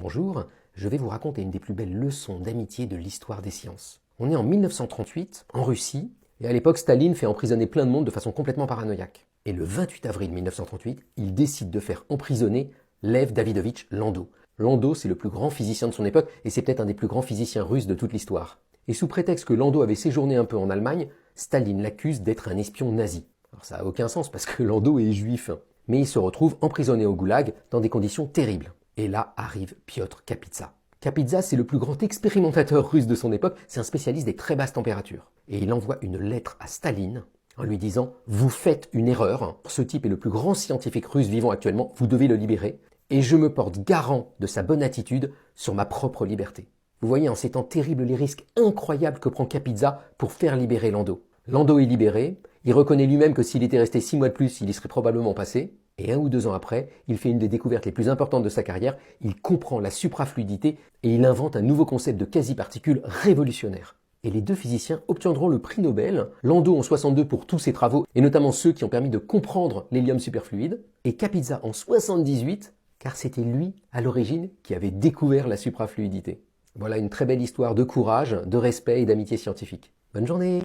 Bonjour, je vais vous raconter une des plus belles leçons d'amitié de l'histoire des sciences. On est en 1938, en Russie, et à l'époque Staline fait emprisonner plein de monde de façon complètement paranoïaque. Et le 28 avril 1938, il décide de faire emprisonner Lev Davidovitch Landau. Landau, c'est le plus grand physicien de son époque, et c'est peut-être un des plus grands physiciens russes de toute l'histoire. Et sous prétexte que Landau avait séjourné un peu en Allemagne, Staline l'accuse d'être un espion nazi. Alors ça n'a aucun sens parce que Landau est juif. Mais il se retrouve emprisonné au goulag dans des conditions terribles. Et là arrive Piotr Kapitsa. Kapitsa, c'est le plus grand expérimentateur russe de son époque, c'est un spécialiste des très basses températures. Et il envoie une lettre à Staline en lui disant « Vous faites une erreur, ce type est le plus grand scientifique russe vivant actuellement, vous devez le libérer, et je me porte garant de sa bonne attitude sur ma propre liberté. » Vous voyez en ces temps terribles les risques incroyables que prend Kapitsa pour faire libérer Landau. Landau est libéré, il reconnaît lui-même que s'il était resté 6 mois de plus, il y serait probablement passé. Et 1 ou 2 ans après, il fait une des découvertes les plus importantes de sa carrière, il comprend la suprafluidité et il invente un nouveau concept de quasi-particules révolutionnaire. Et les deux physiciens obtiendront le prix Nobel, Landau en 62 pour tous ses travaux, et notamment ceux qui ont permis de comprendre l'hélium superfluide, et Kapitsa en 78, car c'était lui, à l'origine, qui avait découvert la suprafluidité. Voilà une très belle histoire de courage, de respect et d'amitié scientifique. Bonne journée!